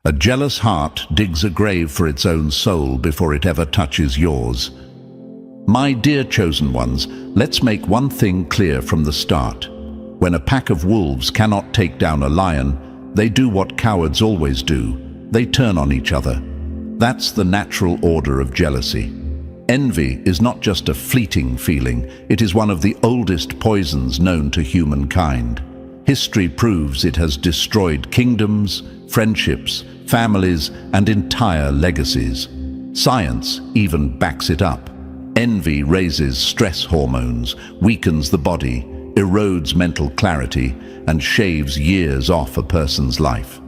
A jealous heart digs a grave for its own soul before it ever touches yours. My dear chosen ones, let's make one thing clear from the start. When a pack of wolves cannot take down a lion, they do what cowards always do. They turn on each other. That's the natural order of jealousy. Envy is not just a fleeting feeling, it is one of the oldest poisons known to humankind. History proves it has destroyed kingdoms, friendships, families, and entire legacies. Science even backs it up. Envy raises stress hormones, weakens the body, erodes mental clarity, and shaves years off a person's life.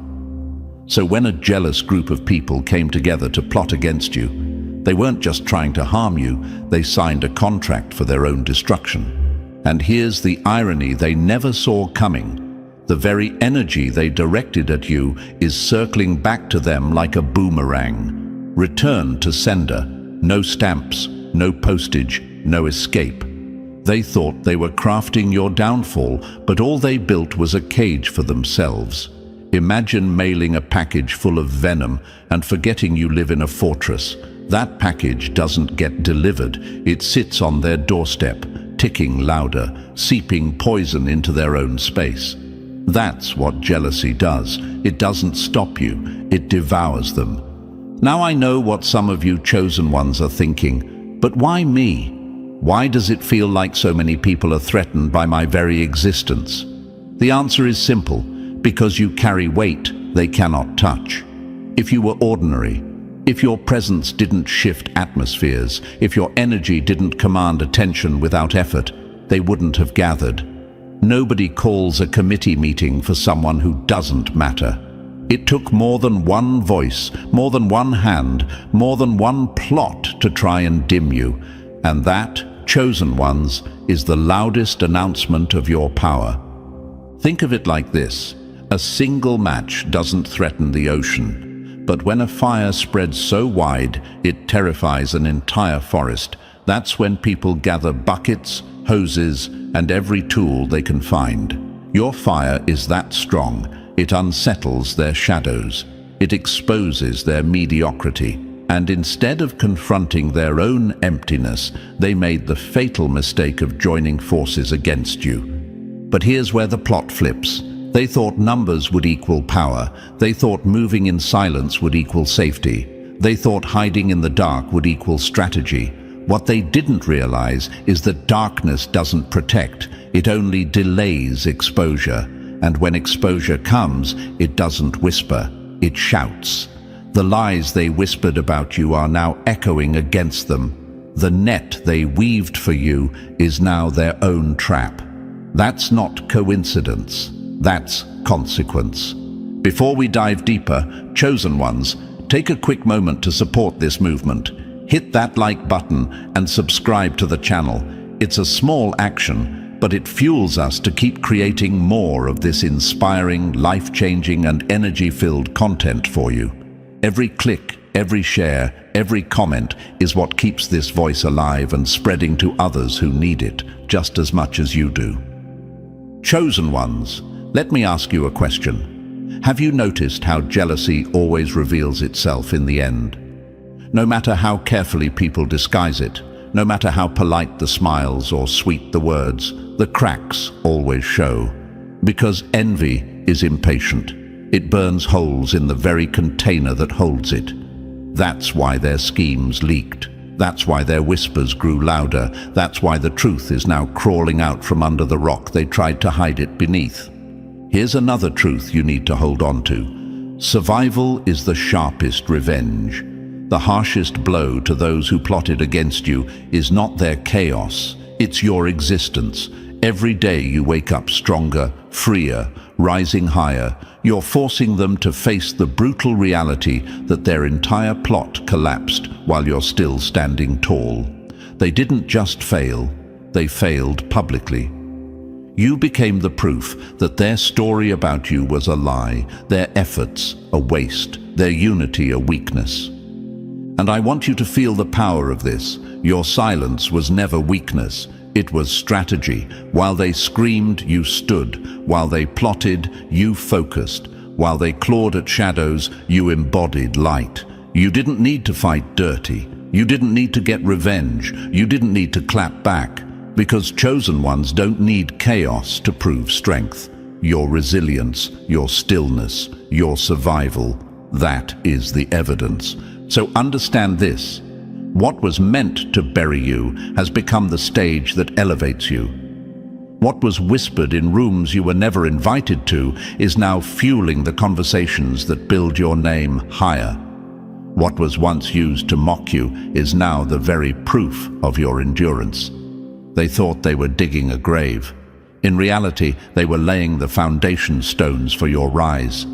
So when a jealous group of people came together to plot against you, they weren't just trying to harm you, they signed a contract for their own destruction. And here's the irony they never saw coming. The very energy they directed at you is circling back to them like a boomerang. Return to sender. No stamps, no postage, no escape. They thought they were crafting your downfall, but all they built was a cage for themselves. Imagine mailing a package full of venom and forgetting you live in a fortress. That package doesn't get delivered. It sits on their doorstep, ticking louder, seeping poison into their own space. That's what jealousy does. It doesn't stop you, it devours them. Now I know what some of you chosen ones are thinking, but why me? Why does it feel like so many people are threatened by my very existence? The answer is simple, because you carry weight they cannot touch. If you were ordinary, if your presence didn't shift atmospheres, if your energy didn't command attention without effort, they wouldn't have gathered. Nobody calls a committee meeting for someone who doesn't matter. It took more than one voice, more than one hand, more than one plot to try and dim you. And that, chosen ones, is the loudest announcement of your power. Think of it like this. A single match doesn't threaten the ocean. But when a fire spreads so wide, it terrifies an entire forest. That's when people gather buckets, hoses, and every tool they can find. Your fire is that strong. It unsettles their shadows. It exposes their mediocrity. And instead of confronting their own emptiness, they made the fatal mistake of joining forces against you. But here's where the plot flips. They thought numbers would equal power. They thought moving in silence would equal safety. They thought hiding in the dark would equal strategy. What they didn't realize is that darkness doesn't protect. It only delays exposure. And when exposure comes, it doesn't whisper, it shouts. The lies they whispered about you are now echoing against them. The net they weaved for you is now their own trap. That's not coincidence. That's consequence. Before we dive deeper, chosen ones, take a quick moment to support this movement. Hit that like button and subscribe to the channel. It's a small action, but it fuels us to keep creating more of this inspiring, life-changing, and energy-filled content for you. Every click, every share, every comment is what keeps this voice alive and spreading to others who need it just as much as you do. Chosen ones, let me ask you a question. Have you noticed how jealousy always reveals itself in the end? No matter how carefully people disguise it, no matter how polite the smiles or sweet the words, the cracks always show. Because envy is impatient. It burns holes in the very container that holds it. That's why their schemes leaked. That's why their whispers grew louder. That's why the truth is now crawling out from under the rock they tried to hide it beneath. Here's another truth you need to hold on to. Survival is the sharpest revenge. The harshest blow to those who plotted against you is not their chaos, it's your existence. Every day you wake up stronger, freer, rising higher. You're forcing them to face the brutal reality that their entire plot collapsed while you're still standing tall. They didn't just fail, they failed publicly. You became the proof that their story about you was a lie, their efforts a waste, their unity a weakness. And I want you to feel the power of this. Your silence was never weakness. It was strategy. While they screamed, you stood. While they plotted, you focused. While they clawed at shadows, you embodied light. You didn't need to fight dirty. You didn't need to get revenge. You didn't need to clap back. Because chosen ones don't need chaos to prove strength. Your resilience, your stillness, your survival, that is the evidence. So understand this. What was meant to bury you has become the stage that elevates you. What was whispered in rooms you were never invited to is now fueling the conversations that build your name higher. What was once used to mock you is now the very proof of your endurance. They thought they were digging a grave. In reality, they were laying the foundation stones for your rise.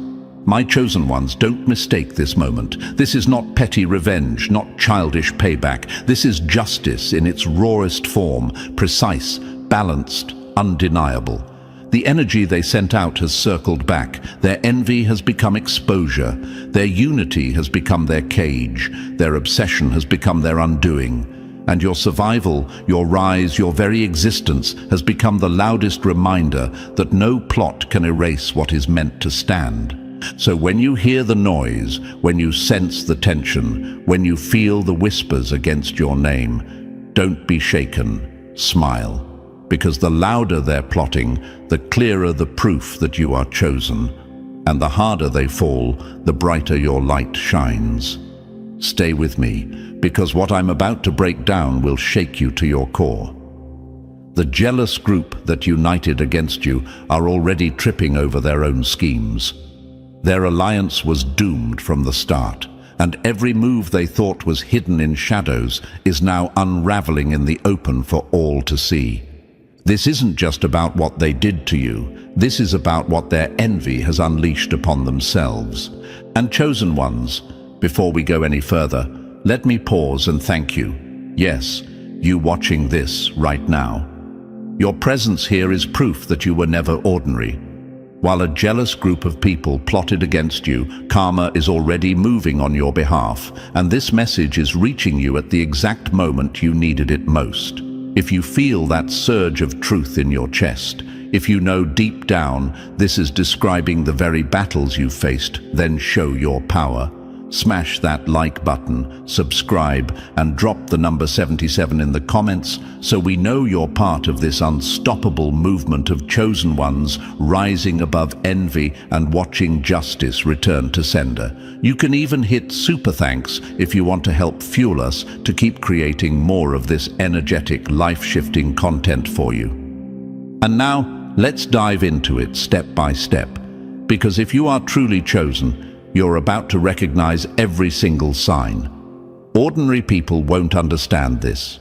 My chosen ones, don't mistake this moment. This is not petty revenge, not childish payback. This is justice in its rawest form, precise, balanced, undeniable. The energy they sent out has circled back. Their envy has become exposure. Their unity has become their cage. Their obsession has become their undoing. And your survival, your rise, your very existence has become the loudest reminder that no plot can erase what is meant to stand. So when you hear the noise, when you sense the tension, when you feel the whispers against your name, don't be shaken, smile. Because the louder they're plotting, the clearer the proof that you are chosen. And the harder they fall, the brighter your light shines. Stay with me, because what I'm about to break down will shake you to your core. The jealous group that united against you are already tripping over their own schemes. Their alliance was doomed from the start, and every move they thought was hidden in shadows is now unraveling in the open for all to see. This isn't just about what they did to you. This is about what their envy has unleashed upon themselves. And chosen ones, before we go any further, let me pause and thank you. Yes, you watching this right now. Your presence here is proof that you were never ordinary. While a jealous group of people plotted against you, karma is already moving on your behalf, and this message is reaching you at the exact moment you needed it most. If you feel that surge of truth in your chest, if you know deep down this is describing the very battles you faced, then show your power. Smash that like button, subscribe, and drop the number 77 in the comments so we know you're part of this unstoppable movement of chosen ones rising above envy and watching justice return to sender. You can even hit super thanks if you want to help fuel us to keep creating more of this energetic, life-shifting content for you. And now, let's dive into it step by step, because if you are truly chosen, you're about to recognize every single sign. Ordinary people won't understand this.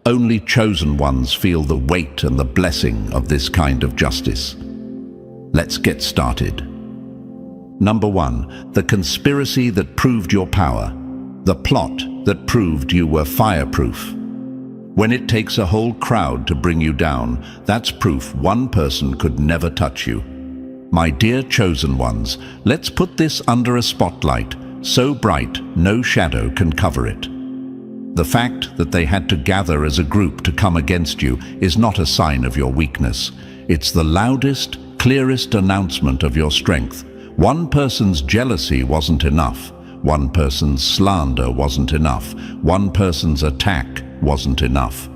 Only chosen ones feel the weight and the blessing of this kind of justice. Let's get started. Number 1, the conspiracy that proved your power. The plot that proved you were fireproof. When it takes a whole crowd to bring you down, that's proof one person could never touch you. My dear chosen ones, let's put this under a spotlight, so bright no shadow can cover it. The fact that they had to gather as a group to come against you is not a sign of your weakness. It's the loudest, clearest announcement of your strength. One person's jealousy wasn't enough. One person's slander wasn't enough. One person's attack wasn't enough.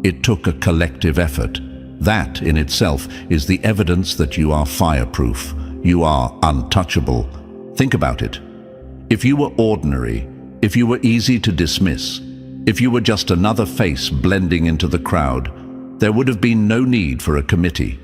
It took a collective effort. That in itself is the evidence that you are fireproof. You are untouchable. Think about it. If you were ordinary, if you were easy to dismiss, if you were just another face blending into the crowd, there would have been no need for a committee.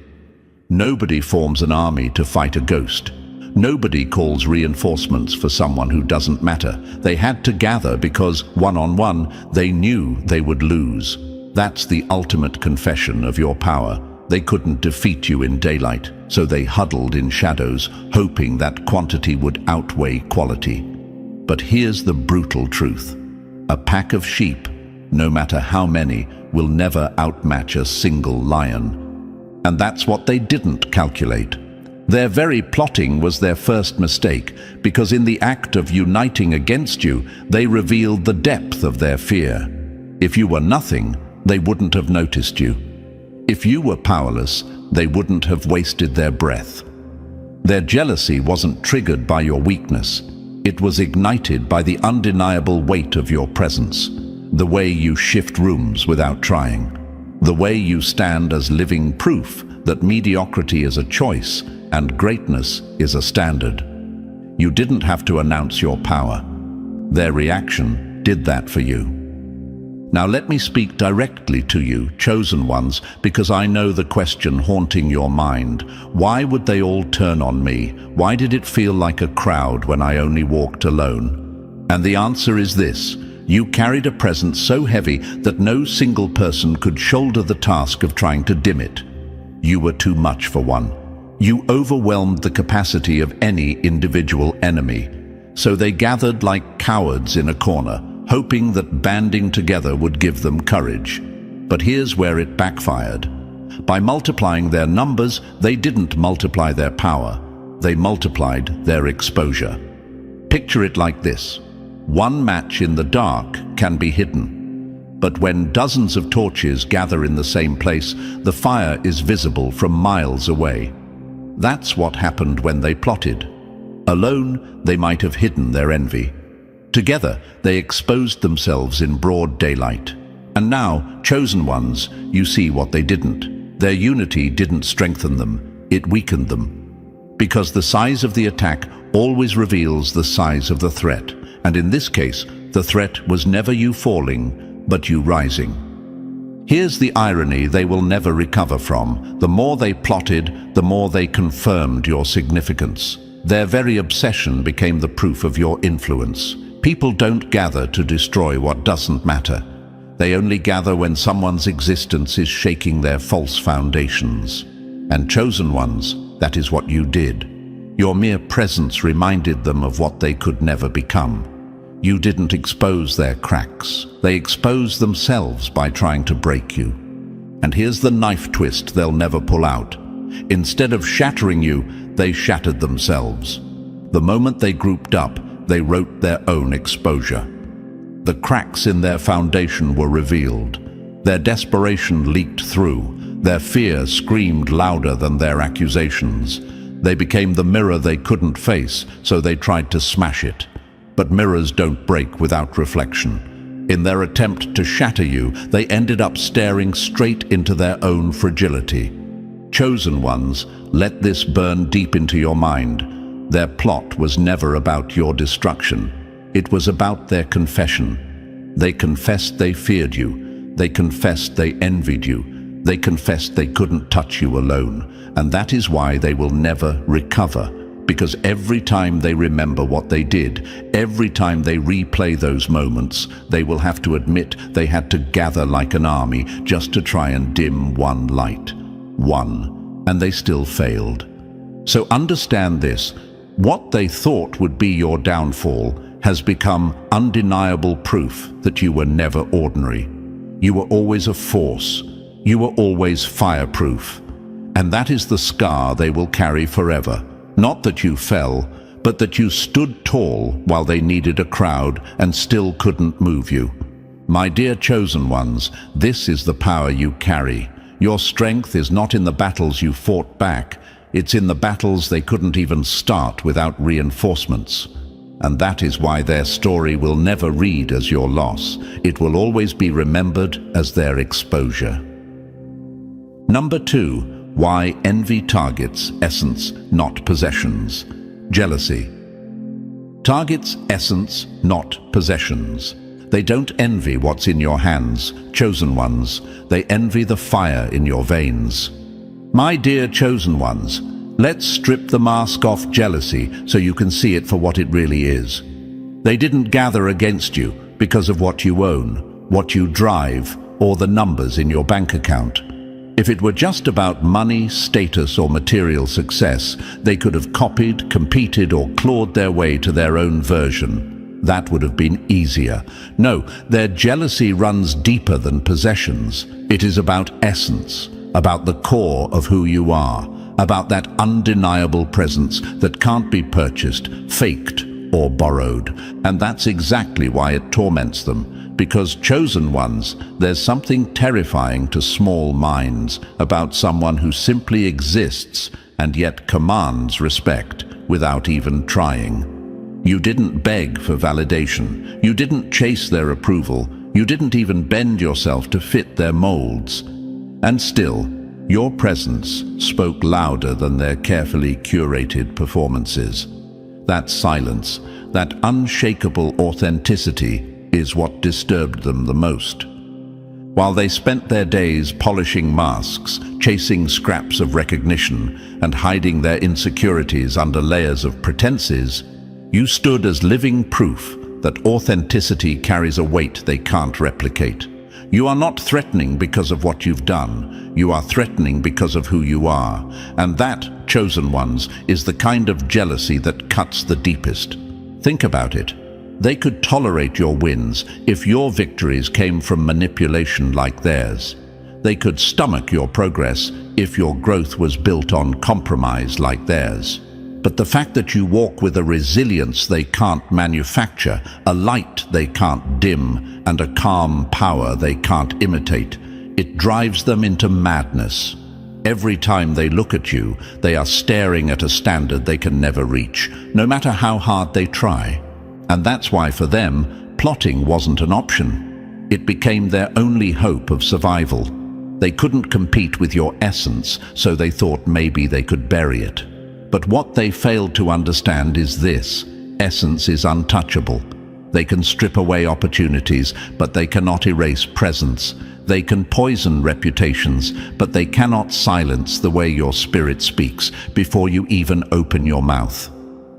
Nobody forms an army to fight a ghost. Nobody calls reinforcements for someone who doesn't matter. They had to gather because, one-on-one, they knew they would lose. That's the ultimate confession of your power. They couldn't defeat you in daylight, so they huddled in shadows, hoping that quantity would outweigh quality. But here's the brutal truth. A pack of sheep, no matter how many, will never outmatch a single lion. And that's what they didn't calculate. Their very plotting was their first mistake, because in the act of uniting against you, they revealed the depth of their fear. If you were nothing, they wouldn't have noticed you. If you were powerless, they wouldn't have wasted their breath. Their jealousy wasn't triggered by your weakness. It was ignited by the undeniable weight of your presence, the way you shift rooms without trying, the way you stand as living proof that mediocrity is a choice and greatness is a standard. You didn't have to announce your power. Their reaction did that for you. Now let me speak directly to you, chosen ones, because I know the question haunting your mind. Why would they all turn on me? Why did it feel like a crowd when I only walked alone? And the answer is this: you carried a presence so heavy that no single person could shoulder the task of trying to dim it. You were too much for one. You overwhelmed the capacity of any individual enemy. So they gathered like cowards in a corner, hoping that banding together would give them courage. But here's where it backfired. By multiplying their numbers, they didn't multiply their power. They multiplied their exposure. Picture it like this. One match in the dark can be hidden. But when dozens of torches gather in the same place, the fire is visible from miles away. That's what happened when they plotted. Alone, they might have hidden their envy. Together, they exposed themselves in broad daylight. And now, chosen ones, you see what they didn't. Their unity didn't strengthen them, it weakened them. Because the size of the attack always reveals the size of the threat. And in this case, the threat was never you falling, but you rising. Here's the irony they will never recover from. The more they plotted, the more they confirmed your significance. Their very obsession became the proof of your influence. People don't gather to destroy what doesn't matter. They only gather when someone's existence is shaking their false foundations. And chosen ones, that is what you did. Your mere presence reminded them of what they could never become. You didn't expose their cracks. They exposed themselves by trying to break you. And here's the knife twist they'll never pull out. Instead of shattering you, they shattered themselves. The moment they grouped up, they wrote their own exposure. The cracks in their foundation were revealed. Their desperation leaked through. Their fear screamed louder than their accusations. They became the mirror they couldn't face, so they tried to smash it. But mirrors don't break without reflection. In their attempt to shatter you, they ended up staring straight into their own fragility. Chosen ones, let this burn deep into your mind. Their plot was never about your destruction. It was about their confession. They confessed they feared you. They confessed they envied you. They confessed they couldn't touch you alone. And that is why they will never recover. Because every time they remember what they did, every time they replay those moments, they will have to admit they had to gather like an army just to try and dim one light. One. And they still failed. So understand this. What they thought would be your downfall has become undeniable proof that you were never ordinary. You were always a force. You were always fireproof. And that is the scar they will carry forever. Not that you fell, but that you stood tall while they needed a crowd and still couldn't move you. My dear chosen ones, this is the power you carry. Your strength is not in the battles you fought back. It's in the battles they couldn't even start without reinforcements. And that is why their story will never read as your loss. It will always be remembered as their exposure. Number 2. Why envy targets essence, not possessions. Jealousy. Targets essence, not possessions. They don't envy what's in your hands, chosen ones. They envy the fire in your veins. My dear chosen ones, let's strip the mask off jealousy so you can see it for what it really is. They didn't gather against you because of what you own, what you drive, or the numbers in your bank account. If it were just about money, status, or material success, they could have copied, competed, or clawed their way to their own version. That would have been easier. No, their jealousy runs deeper than possessions. It is about essence, about the core of who you are, about that undeniable presence that can't be purchased, faked, or borrowed. And that's exactly why it torments them. Because chosen ones, there's something terrifying to small minds about someone who simply exists and yet commands respect without even trying. You didn't beg for validation. You didn't chase their approval. You didn't even bend yourself to fit their molds. And still, your presence spoke louder than their carefully curated performances. That silence, that unshakable authenticity, is what disturbed them the most. While they spent their days polishing masks, chasing scraps of recognition, and hiding their insecurities under layers of pretenses, you stood as living proof that authenticity carries a weight they can't replicate. You are not threatening because of what you've done. You are threatening because of who you are. And that, chosen ones, is the kind of jealousy that cuts the deepest. Think about it. They could tolerate your wins if your victories came from manipulation like theirs. They could stomach your progress if your growth was built on compromise like theirs. But the fact that you walk with a resilience they can't manufacture, a light they can't dim, and a calm power they can't imitate, it drives them into madness. Every time they look at you, they are staring at a standard they can never reach, no matter how hard they try. And that's why for them, plotting wasn't an option. It became their only hope of survival. They couldn't compete with your essence, so they thought maybe they could bury it. But what they failed to understand is this: essence is untouchable. They can strip away opportunities, but they cannot erase presence. They can poison reputations, but they cannot silence the way your spirit speaks before you even open your mouth.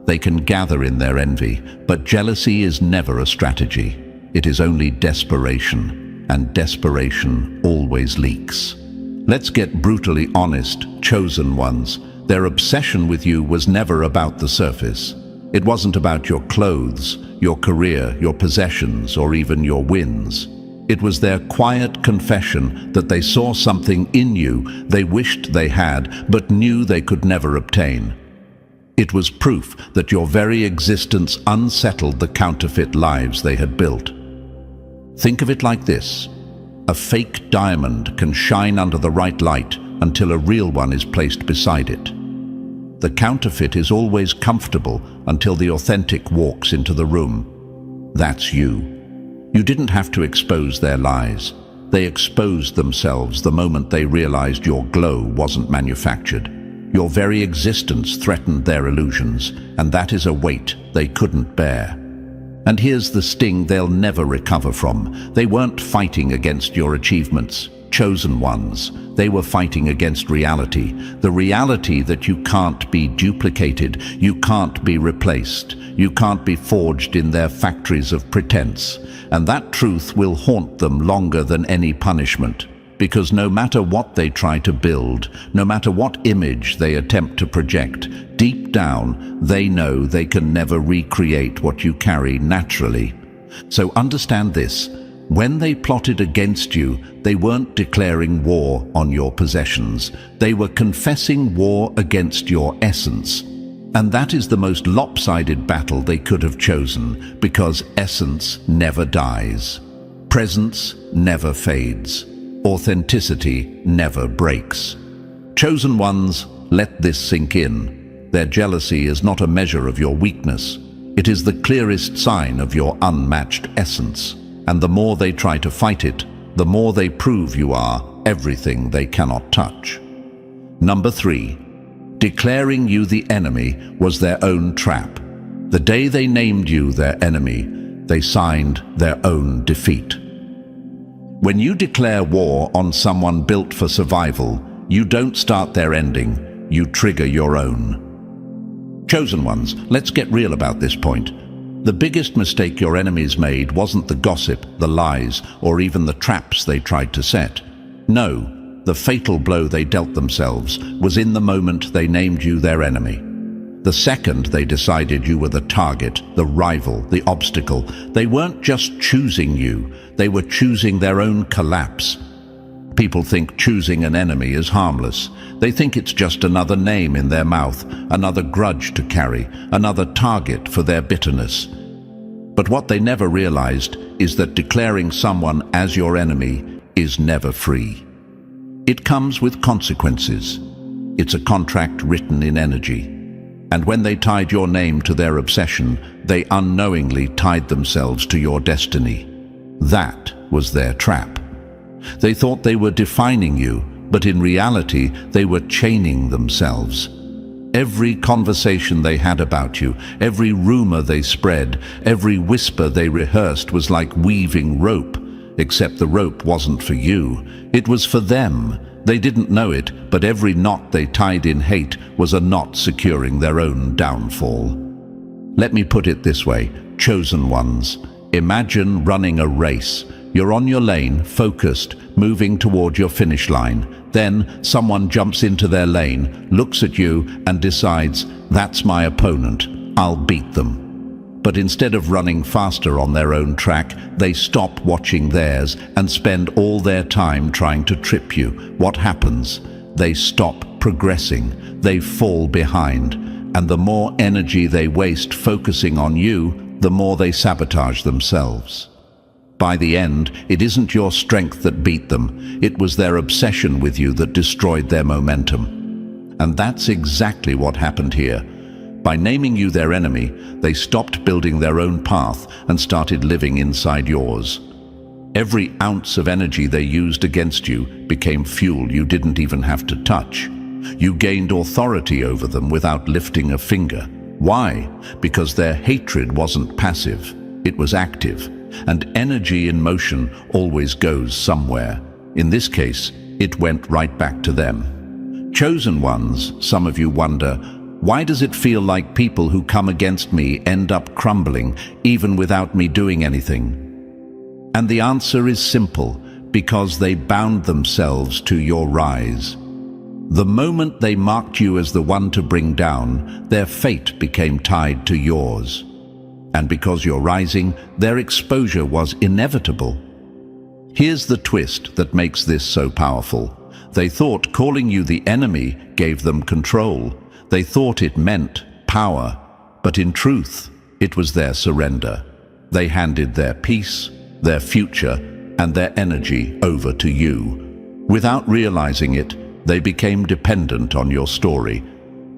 They can gather in their envy, but jealousy is never a strategy. It is only desperation, and desperation always leaks. Let's get brutally honest, chosen ones. Their obsession with you was never about the surface. It wasn't about your clothes, your career, your possessions, or even your wins. It was their quiet confession that they saw something in you they wished they had, but knew they could never obtain. It was proof that your very existence unsettled the counterfeit lives they had built. Think of it like this: a fake diamond can shine under the right light until a real one is placed beside it. The counterfeit is always comfortable until the authentic walks into the room. That's you. You didn't have to expose their lies. They exposed themselves the moment they realized your glow wasn't manufactured. Your very existence threatened their illusions, and that is a weight they couldn't bear. And here's the sting they'll never recover from. They weren't fighting against your achievements, chosen ones. They were fighting against reality, the reality that you can't be duplicated, you can't be replaced, you can't be forged in their factories of pretense. And that truth will haunt them longer than any punishment. Because no matter what they try to build, no matter what image they attempt to project, deep down they know they can never recreate what you carry naturally. So understand this: when they plotted against you, they weren't declaring war on your possessions. They were confessing war against your essence. And that is the most lopsided battle they could have chosen, because essence never dies. Presence never fades. Authenticity never breaks. Chosen ones, let this sink in. Their jealousy is not a measure of your weakness. It is the clearest sign of your unmatched essence. And the more they try to fight it, the more they prove you are everything they cannot touch. Number 3. Declaring you the enemy was their own trap. The day they named you their enemy, they signed their own defeat. When you declare war on someone built for survival, you don't start their ending, you trigger your own. Chosen ones, let's get real about this point. The biggest mistake your enemies made wasn't the gossip, the lies, or even the traps they tried to set. No, the fatal blow they dealt themselves was in the moment they named you their enemy. The second they decided you were the target, the rival, the obstacle, they weren't just choosing you, they were choosing their own collapse. People think choosing an enemy is harmless. They think it's just another name in their mouth, another grudge to carry, another target for their bitterness. But what they never realized is that declaring someone as your enemy is never free. It comes with consequences. It's a contract written in energy. And when they tied your name to their obsession, they unknowingly tied themselves to your destiny. That was their trap. They thought they were defining you, but in reality, they were chaining themselves. Every conversation they had about you, every rumor they spread, every whisper they rehearsed was like weaving rope, except the rope wasn't for you. It was for them. They didn't know it, but every knot they tied in hate was a knot securing their own downfall. Let me put it this way, chosen ones. Imagine running a race. You're on your lane, focused, moving toward your finish line. Then someone jumps into their lane, looks at you and decides, that's my opponent, I'll beat them. But instead of running faster on their own track, they stop watching theirs and spend all their time trying to trip you. What happens? They stop progressing, they fall behind, and the more energy they waste focusing on you, the more they sabotage themselves. By the end, it isn't your strength that beat them, it was their obsession with you that destroyed their momentum. And that's exactly what happened here. By naming you their enemy, they stopped building their own path and started living inside yours. Every ounce of energy they used against you became fuel you didn't even have to touch. You gained authority over them without lifting a finger. Why? Because their hatred wasn't passive, it was active. And energy in motion always goes somewhere. In this case, it went right back to them. Chosen ones, some of you wonder, why does it feel like people who come against me end up crumbling, even without me doing anything? And the answer is simple, because they bound themselves to your rise. The moment they marked you as the one to bring down, their fate became tied to yours. And because you're rising, their exposure was inevitable. Here's the twist that makes this so powerful. They thought calling you the enemy gave them control. They thought it meant power. But in truth, it was their surrender. They handed their peace, their future, and their energy over to you. Without realizing it, they became dependent on your story.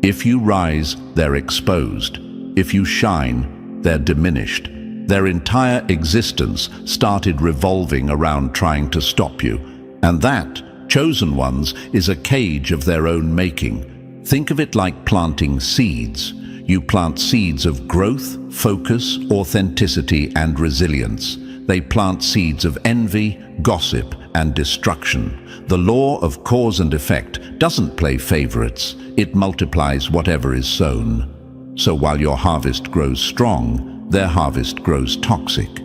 If you rise, they're exposed. If you shine, they're diminished. Their entire existence started revolving around trying to stop you. And that, chosen ones, is a cage of their own making. Think of it like planting seeds. You plant seeds of growth, focus, authenticity, and resilience. They plant seeds of envy, gossip, and destruction. The law of cause and effect doesn't play favorites. It multiplies whatever is sown. So while your harvest grows strong, their harvest grows toxic.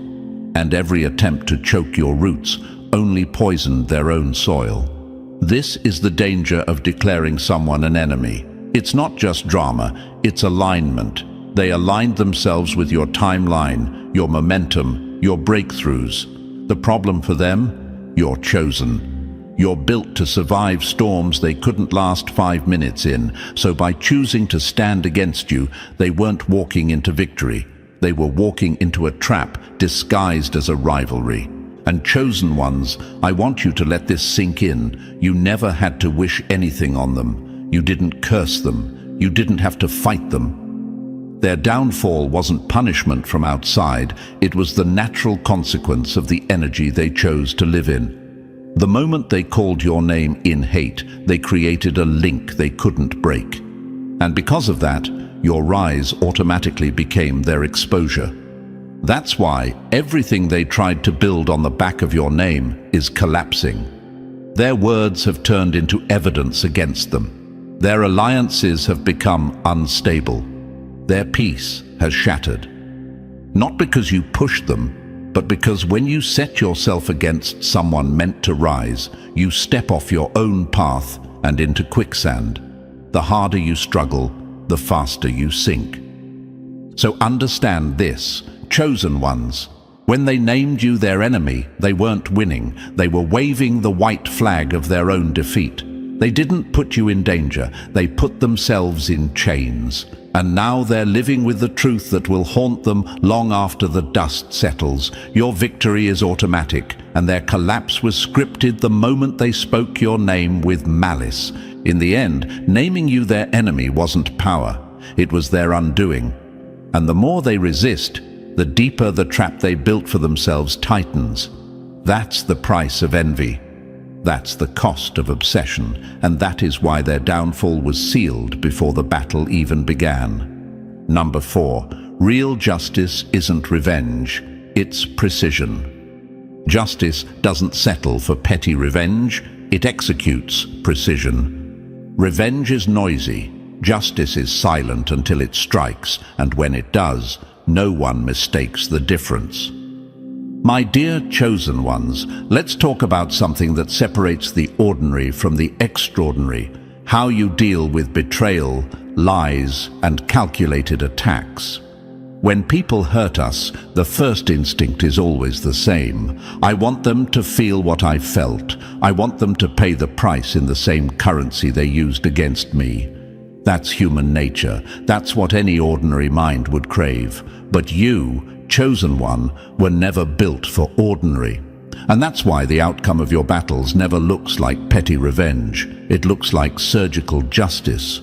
And every attempt to choke your roots only poisoned their own soil. This is the danger of declaring someone an enemy. It's not just drama, it's alignment. They aligned themselves with your timeline, your momentum, your breakthroughs. The problem for them? You're chosen. You're built to survive storms they couldn't last 5 minutes in, so by choosing to stand against you, they weren't walking into victory. They were walking into a trap disguised as a rivalry. And chosen ones, I want you to let this sink in. You never had to wish anything on them. You didn't curse them. You didn't have to fight them. Their downfall wasn't punishment from outside. It was the natural consequence of the energy they chose to live in. The moment they called your name in hate, they created a link they couldn't break. And because of that, your rise automatically became their exposure. That's why everything they tried to build on the back of your name is collapsing. Their words have turned into evidence against them. Their alliances have become unstable. Their peace has shattered. Not because you pushed them, but because when you set yourself against someone meant to rise, you step off your own path and into quicksand. The harder you struggle, the faster you sink. So understand this, chosen ones. When they named you their enemy, they weren't winning. They were waving the white flag of their own defeat. They didn't put you in danger. They put themselves in chains. and now they're living with the truth that will haunt them long after the dust settles. Your victory is automatic, and their collapse was scripted the moment they spoke your name with malice. In the end, naming you their enemy wasn't power, it was their undoing. And the more they resist, the deeper the trap they built for themselves tightens. That's the price of envy. That's the cost of obsession, and that is why their downfall was sealed before the battle even began. Number 4, real justice isn't revenge, it's precision. Justice doesn't settle for petty revenge, it executes precision. Revenge is noisy, justice is silent until it strikes, and when it does, no one mistakes the difference. My dear chosen ones, let's talk about something that separates the ordinary from the extraordinary, how you deal with betrayal, lies, and calculated attacks. When people hurt us, the first instinct is always the same. I want them to feel what I felt. I want them to pay the price in the same currency they used against me. That's human nature. That's what any ordinary mind would crave. But you, chosen one, were never built for ordinary. And that's why the outcome of your battles never looks like petty revenge. It looks like surgical justice.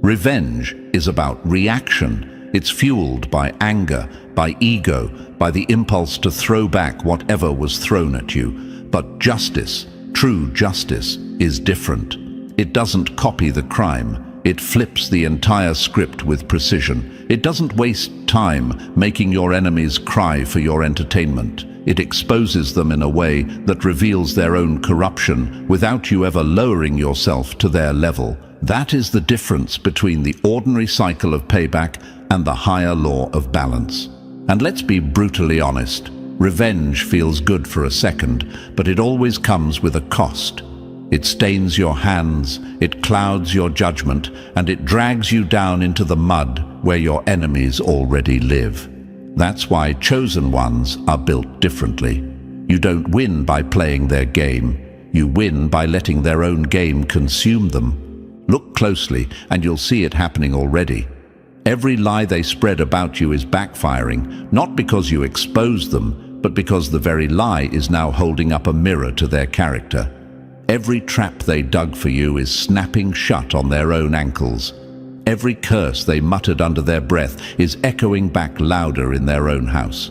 Revenge is about reaction. It's fueled by anger, by ego, by the impulse to throw back whatever was thrown at you. But justice, true justice, is different. It doesn't copy the crime. It flips the entire script with precision. It doesn't waste time making your enemies cry for your entertainment. It exposes them in a way that reveals their own corruption without you ever lowering yourself to their level. That is the difference between the ordinary cycle of payback and the higher law of balance. And let's be brutally honest. Revenge feels good for a second, but it always comes with a cost. It stains your hands, it clouds your judgment, and it drags you down into the mud where your enemies already live. That's why chosen ones are built differently. You don't win by playing their game. You win by letting their own game consume them. Look closely, and you'll see it happening already. Every lie they spread about you is backfiring, not because you exposed them, but because the very lie is now holding up a mirror to their character. Every trap they dug for you is snapping shut on their own ankles. Every curse they muttered under their breath is echoing back louder in their own house.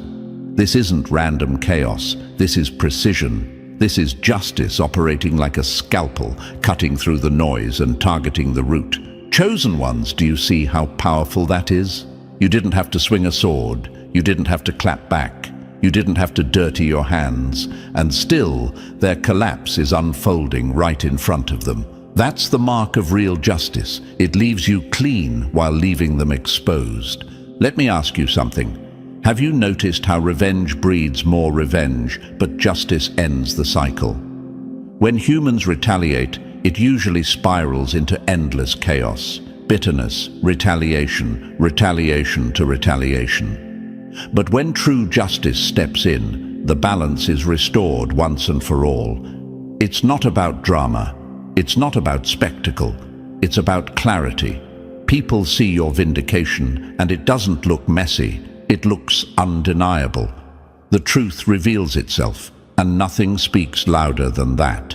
This isn't random chaos, this is precision. This is justice operating like a scalpel, cutting through the noise and targeting the root. Chosen ones, do you see how powerful that is? You didn't have to swing a sword, you didn't have to clap back. You didn't have to dirty your hands, and still, their collapse is unfolding right in front of them. That's the mark of real justice. It leaves you clean while leaving them exposed. Let me ask you something. Have you noticed how revenge breeds more revenge, but justice ends the cycle? When humans retaliate, it usually spirals into endless chaos. Bitterness, retaliation, retaliation to retaliation. But when true justice steps in, the balance is restored once and for all. It's not about drama. It's not about spectacle. It's about clarity. People see your vindication, and it doesn't look messy. It looks undeniable. The truth reveals itself, and nothing speaks louder than that.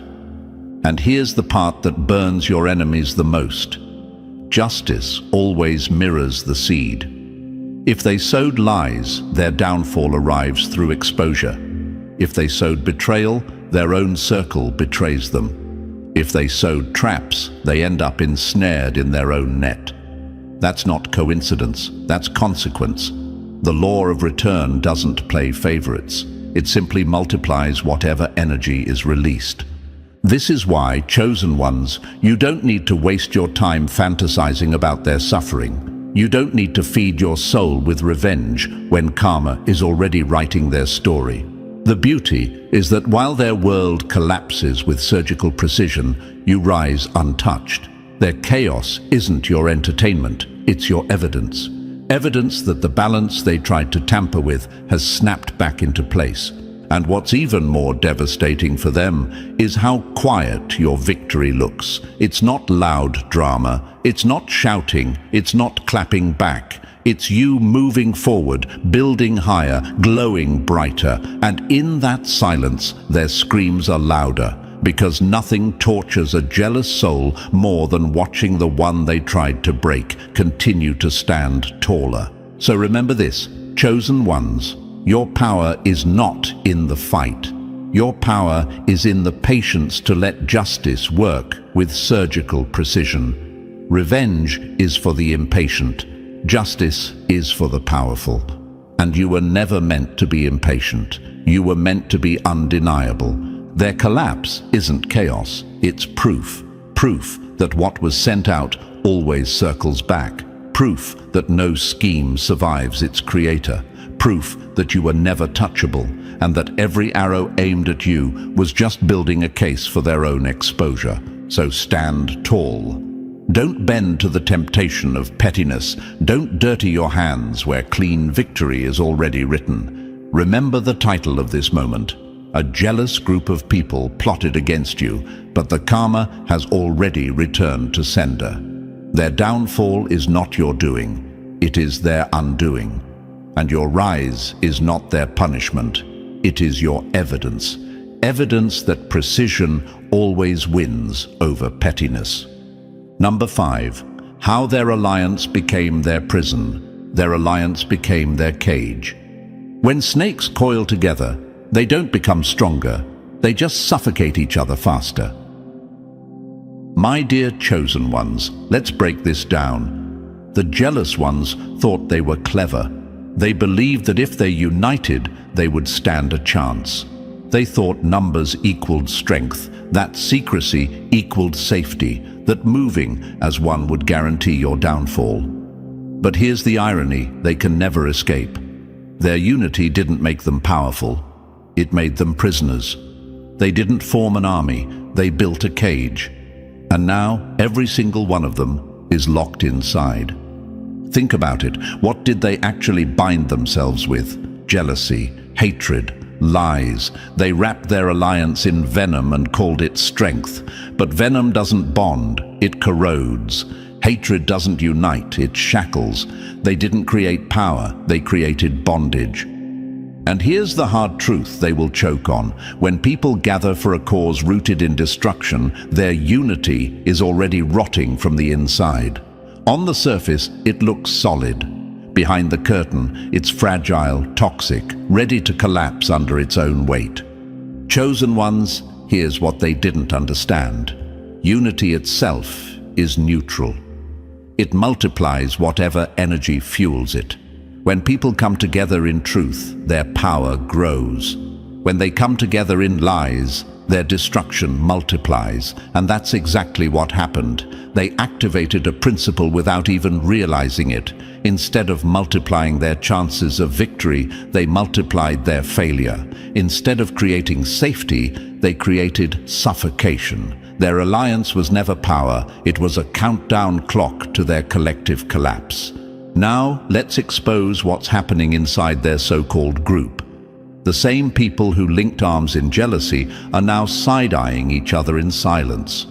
And here's the part that burns your enemies the most. Justice always mirrors the seed. If they sowed lies, their downfall arrives through exposure. If they sowed betrayal, their own circle betrays them. If they sowed traps, they end up ensnared in their own net. That's not coincidence, that's consequence. The law of return doesn't play favorites. It simply multiplies whatever energy is released. This is why, chosen ones, you don't need to waste your time fantasizing about their suffering. You don't need to feed your soul with revenge when karma is already writing their story. The beauty is that while their world collapses with surgical precision, you rise untouched. Their chaos isn't your entertainment, it's your evidence. Evidence that the balance they tried to tamper with has snapped back into place. And what's even more devastating for them is how quiet your victory looks. It's not loud drama, it's not shouting, it's not clapping back. It's you moving forward, building higher, glowing brighter, and in that silence, their screams are louder, because nothing tortures a jealous soul more than watching the one they tried to break continue to stand taller. So remember this, chosen ones, your power is not in the fight. Your power is in the patience to let justice work with surgical precision. Revenge is for the impatient. Justice is for the powerful. And you were never meant to be impatient. You were meant to be undeniable. Their collapse isn't chaos, it's proof. Proof that what was sent out always circles back. Proof that no scheme survives its creator. Proof that you were never touchable, and that every arrow aimed at you was just building a case for their own exposure. So stand tall. Don't bend to the temptation of pettiness. Don't dirty your hands where clean victory is already written. Remember the title of this moment. A jealous group of people plotted against you, but the karma has already returned to sender. Their downfall is not your doing. It is their undoing. And your rise is not their punishment. It is your evidence. Evidence that precision always wins over pettiness. Number 5. How their alliance became their prison. Their alliance became their cage. When snakes coil together, they don't become stronger. They just suffocate each other faster. My dear chosen ones, let's break this down. The jealous ones thought they were clever. They believed that if they united, they would stand a chance. They thought numbers equaled strength, that secrecy equaled safety, that moving as one would guarantee your downfall. But here's the irony, they can never escape. Their unity didn't make them powerful, it made them prisoners. They didn't form an army, they built a cage. And now, every single one of them is locked inside. Think about it, what did they actually bind themselves with? Jealousy, hatred, lies. They wrapped their alliance in venom and called it strength. But venom doesn't bond, it corrodes. Hatred doesn't unite, it shackles. They didn't create power, they created bondage. And here's the hard truth they will choke on. When people gather for a cause rooted in destruction, their unity is already rotting from the inside. On the surface, it looks solid. Behind the curtain, it's fragile, toxic, ready to collapse under its own weight. Chosen ones, here's what they didn't understand. Unity itself is neutral. It multiplies whatever energy fuels it. When people come together in truth, their power grows. When they come together in lies, their destruction multiplies, and that's exactly what happened. They activated a principle without even realizing it. Instead of multiplying their chances of victory, they multiplied their failure. Instead of creating safety, they created suffocation. Their alliance was never power, it was a countdown clock to their collective collapse. Now, let's expose what's happening inside their so-called group. The same people who linked arms in jealousy are now side-eyeing each other in silence.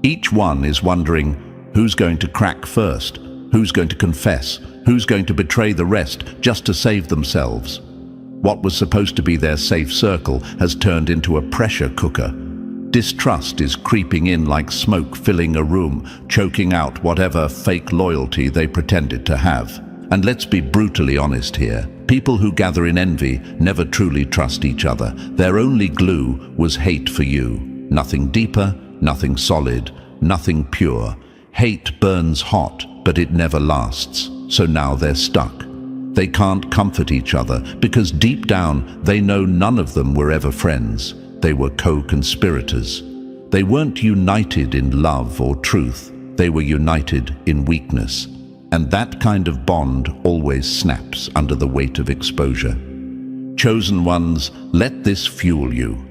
Each one is wondering, who's going to crack first? Who's going to confess? Who's going to betray the rest just to save themselves? What was supposed to be their safe circle has turned into a pressure cooker. Distrust is creeping in like smoke filling a room, choking out whatever fake loyalty they pretended to have. And let's be brutally honest here. People who gather in envy never truly trust each other. Their only glue was hate for you. Nothing deeper, nothing solid, nothing pure. Hate burns hot, but it never lasts. So now they're stuck. They can't comfort each other because deep down they know none of them were ever friends. They were co-conspirators. They weren't united in love or truth. They were united in weakness. And that kind of bond always snaps under the weight of exposure. Chosen ones, let this fuel you.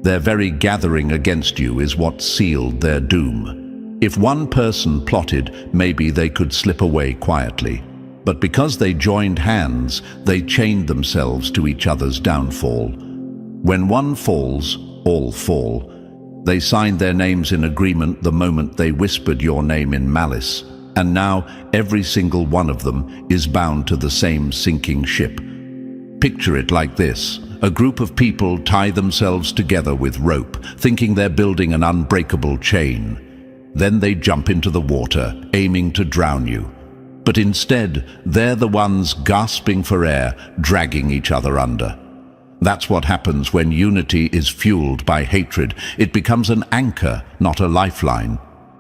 Their very gathering against you is what sealed their doom. If one person plotted, maybe they could slip away quietly. But because they joined hands, they chained themselves to each other's downfall. When one falls, all fall. They signed their names in agreement the moment they whispered your name in malice, and now every single one of them is bound to the same sinking ship. Picture it like this. A group of people tie themselves together with rope, thinking they're building an unbreakable chain. Then they jump into the water, aiming to drown you. But instead, they're the ones gasping for air, dragging each other under. That's what happens when unity is fueled by hatred. It becomes an anchor, not a lifeline.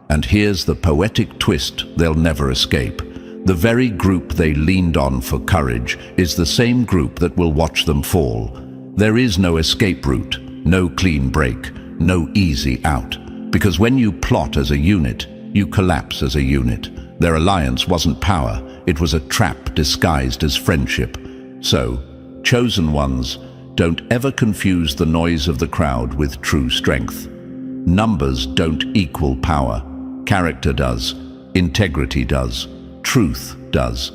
And here's the poetic twist they'll never escape. The very group they leaned on for courage is the same group that will watch them fall. There is no escape route, no clean break, no easy out. Because when you plot as a unit, you collapse as a unit. Their alliance wasn't power, it was a trap disguised as friendship. So, chosen ones, don't ever confuse the noise of the crowd with true strength. Numbers don't equal power. Character does, integrity does, truth does.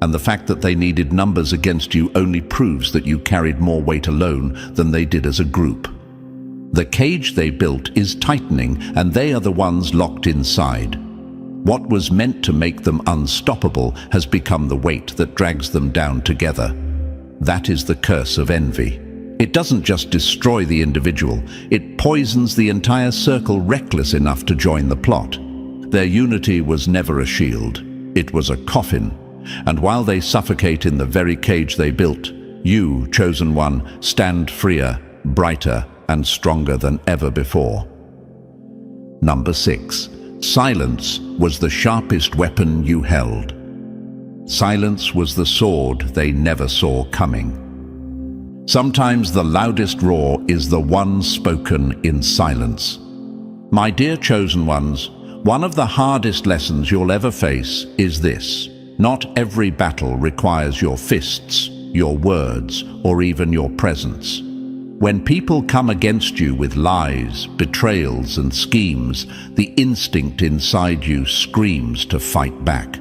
And the fact that they needed numbers against you only proves that you carried more weight alone than they did as a group. The cage they built is tightening, and they are the ones locked inside. What was meant to make them unstoppable has become the weight that drags them down together. That is the curse of envy. It doesn't just destroy the individual, it poisons the entire circle reckless enough to join the plot. Their unity was never a shield, it was a coffin. And while they suffocate in the very cage they built, you, chosen one, stand freer, brighter, and stronger than ever before. Number 6. Silence was the sharpest weapon you held. Silence was the sword they never saw coming. Sometimes the loudest roar is the one spoken in silence. My dear chosen ones, one of the hardest lessons you'll ever face is this. Not every battle requires your fists, your words, or even your presence. When people come against you with lies, betrayals, and schemes, the instinct inside you screams to fight back.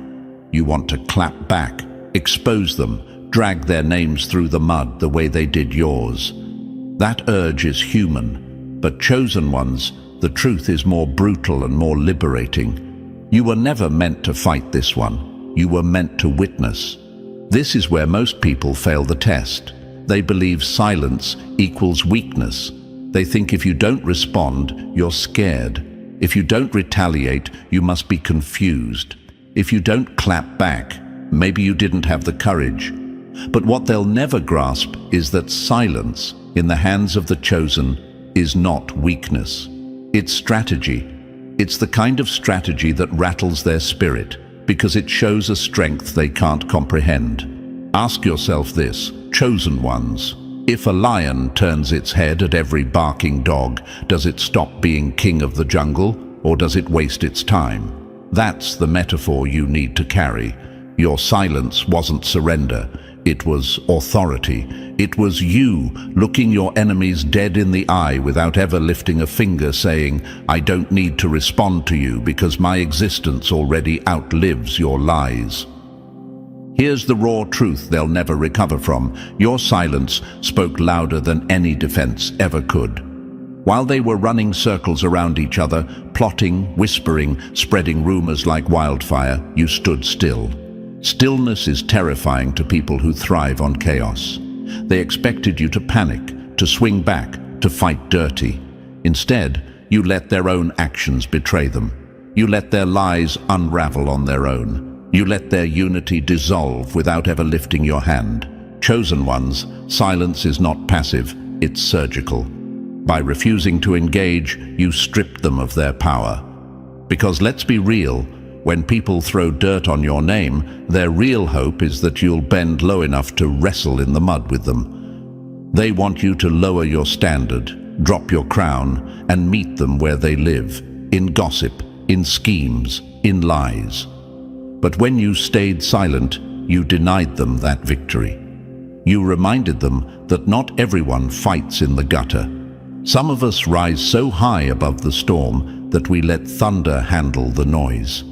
You want to clap back, expose them, drag their names through the mud the way they did yours. That urge is human, but chosen ones, the truth is more brutal and more liberating. You were never meant to fight this one. You were meant to witness. This is where most people fail the test. They believe silence equals weakness. They think if you don't respond, you're scared. If you don't retaliate, you must be confused. If you don't clap back, maybe you didn't have the courage. But what they'll never grasp is that silence, in the hands of the chosen, is not weakness. It's strategy. It's the kind of strategy that rattles their spirit, because it shows a strength they can't comprehend. Ask yourself this, chosen ones. If a lion turns its head at every barking dog, does it stop being king of the jungle, or does it waste its time? That's the metaphor you need to carry. Your silence wasn't surrender, it was authority. It was you looking your enemies dead in the eye without ever lifting a finger, saying, I don't need to respond to you because my existence already outlives your lies. Here's the raw truth they'll never recover from. Your silence spoke louder than any defense ever could. While they were running circles around each other, plotting, whispering, spreading rumors like wildfire, you stood still. Stillness is terrifying to people who thrive on chaos. They expected you to panic, to swing back, to fight dirty. Instead, you let their own actions betray them. You let their lies unravel on their own. You let their unity dissolve without ever lifting your hand. Chosen ones, silence is not passive, it's surgical. By refusing to engage, you stripped them of their power. Because let's be real, when people throw dirt on your name, their real hope is that you'll bend low enough to wrestle in the mud with them. They want you to lower your standard, drop your crown, and meet them where they live, in gossip, in schemes, in lies. But when you stayed silent, you denied them that victory. You reminded them that not everyone fights in the gutter. Some of us rise so high above the storm that we let thunder handle the noise.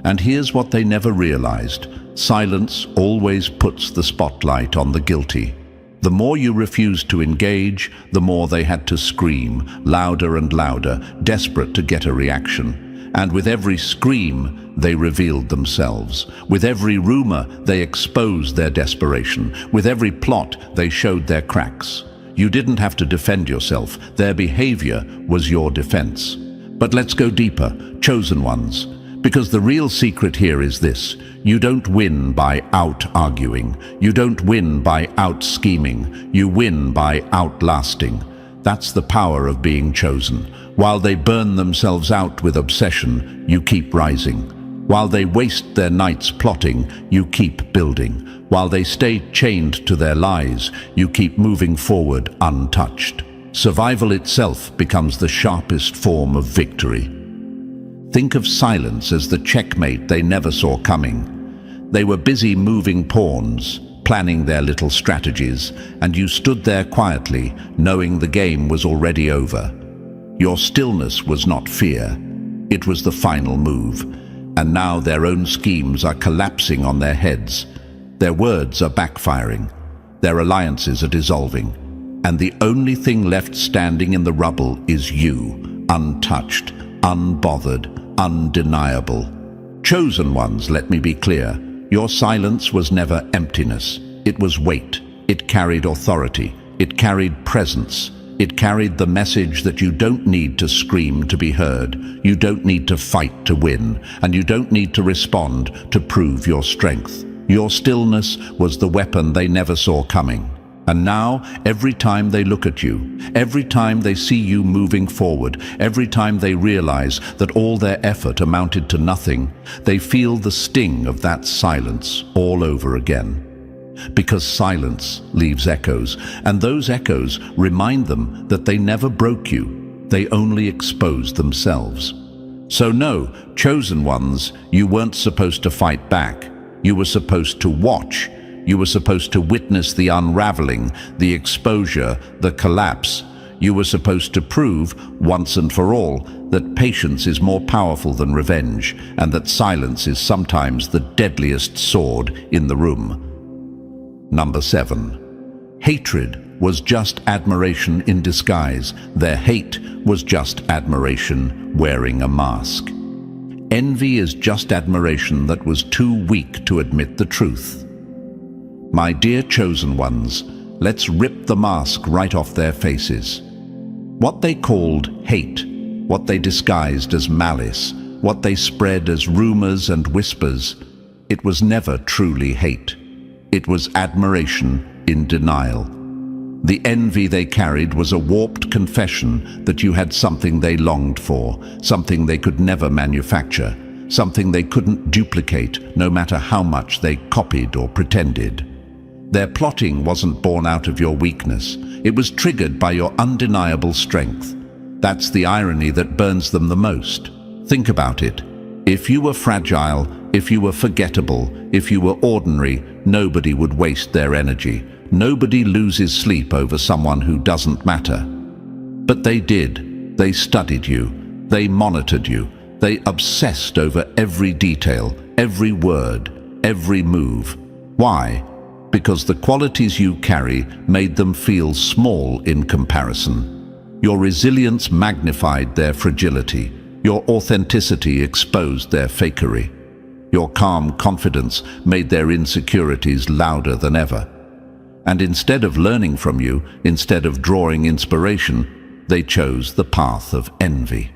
And here's what they never realized. Silence always puts the spotlight on the guilty. The more you refused to engage, the more they had to scream, louder and louder, desperate to get a reaction. And with every scream, they revealed themselves. With every rumor, they exposed their desperation. With every plot, they showed their cracks. You didn't have to defend yourself. Their behavior was your defense. But let's go deeper, chosen ones. Because the real secret here is this: you don't win by out-arguing. You don't win by out-scheming. You win by outlasting. That's the power of being chosen. While they burn themselves out with obsession, you keep rising. While they waste their nights plotting, you keep building. While they stay chained to their lies, you keep moving forward untouched. Survival itself becomes the sharpest form of victory. Think of silence as the checkmate they never saw coming. They were busy moving pawns, planning their little strategies, and you stood there quietly, knowing the game was already over. Your stillness was not fear. It was the final move. And now their own schemes are collapsing on their heads. Their words are backfiring. Their alliances are dissolving. And the only thing left standing in the rubble is you, untouched, unbothered, undeniable. Chosen ones, let me be clear. Your silence was never emptiness. It was weight. It carried authority. It carried presence. It carried the message that you don't need to scream to be heard. You don't need to fight to win. And you don't need to respond to prove your strength. Your stillness was the weapon they never saw coming. And now, every time they look at you, every time they see you moving forward, every time they realize that all their effort amounted to nothing, they feel the sting of that silence all over again. Because silence leaves echoes, and those echoes remind them that they never broke you, they only exposed themselves. So no, chosen ones, you weren't supposed to fight back. You were supposed to watch. You were supposed to witness the unraveling, the exposure, the collapse. You were supposed to prove, once and for all, that patience is more powerful than revenge, and that silence is sometimes the deadliest sword in the room. Number 7. Hatred was just admiration in disguise. Their hate was just admiration wearing a mask. Envy is just admiration that was too weak to admit the truth. My dear chosen ones, let's rip the mask right off their faces. What they called hate, what they disguised as malice, what they spread as rumors and whispers, it was never truly hate. It was admiration in denial. The envy they carried was a warped confession that you had something they longed for, something they could never manufacture, something they couldn't duplicate no matter how much they copied or pretended. Their plotting wasn't born out of your weakness. It was triggered by your undeniable strength. That's the irony that burns them the most. Think about it. If you were fragile, if you were forgettable, if you were ordinary, nobody would waste their energy. Nobody loses sleep over someone who doesn't matter. But they did. They studied you. They monitored you. They obsessed over every detail, every word, every move. Why? Because the qualities you carry made them feel small in comparison. Your resilience magnified their fragility. Your authenticity exposed their fakery. Your calm confidence made their insecurities louder than ever. And instead of learning from you, instead of drawing inspiration, they chose the path of envy.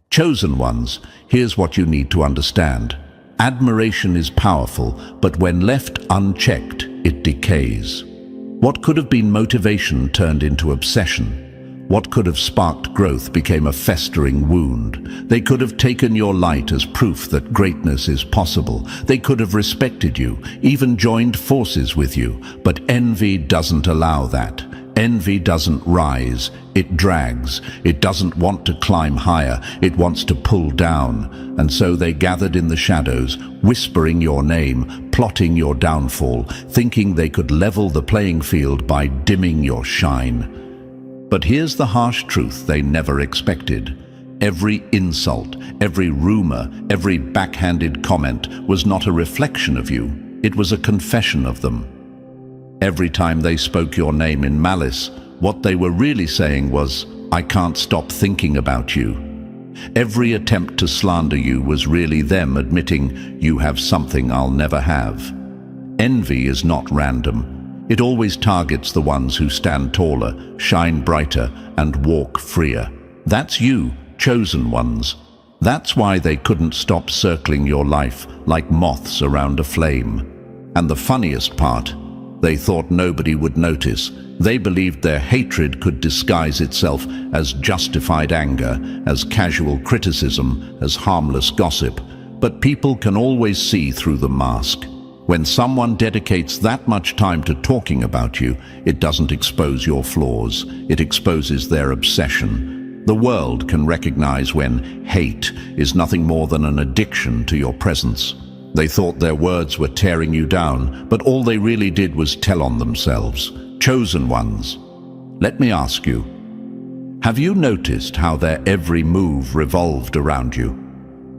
Chosen ones, here's what you need to understand. Admiration is powerful, but when left unchecked, it decays. What could have been motivation turned into obsession. What could have sparked growth became a festering wound. They could have taken your light as proof that greatness is possible. They could have respected you, even joined forces with you. But envy doesn't allow that. Envy doesn't rise, it drags. It doesn't want to climb higher, it wants to pull down. And so they gathered in the shadows, whispering your name, plotting your downfall, thinking they could level the playing field by dimming your shine. But here's the harsh truth they never expected. Every insult, every rumor, every backhanded comment was not a reflection of you. It was a confession of them. Every time they spoke your name in malice, what they were really saying was, "I can't stop thinking about you." Every attempt to slander you was really them admitting, "You have something I'll never have." Envy is not random. It always targets the ones who stand taller, shine brighter, and walk freer. That's you, chosen ones. That's why they couldn't stop circling your life like moths around a flame. And the funniest part, they thought nobody would notice. They believed their hatred could disguise itself as justified anger, as casual criticism, as harmless gossip. But people can always see through the mask. When someone dedicates that much time to talking about you, it doesn't expose your flaws. It exposes their obsession. The world can recognize when hate is nothing more than an addiction to your presence. They thought their words were tearing you down, but all they really did was tell on themselves. Chosen ones, let me ask you, have you noticed how their every move revolved around you?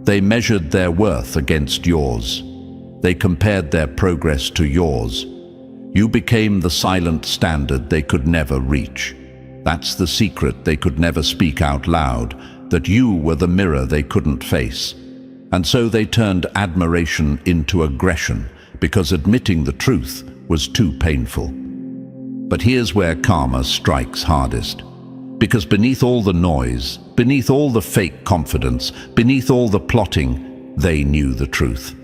They measured their worth against yours. They compared their progress to yours. You became the silent standard they could never reach. That's the secret they could never speak out loud, that you were the mirror they couldn't face. And so they turned admiration into aggression, because admitting the truth was too painful. But here's where karma strikes hardest. Because beneath all the noise, beneath all the fake confidence, beneath all the plotting, they knew the truth.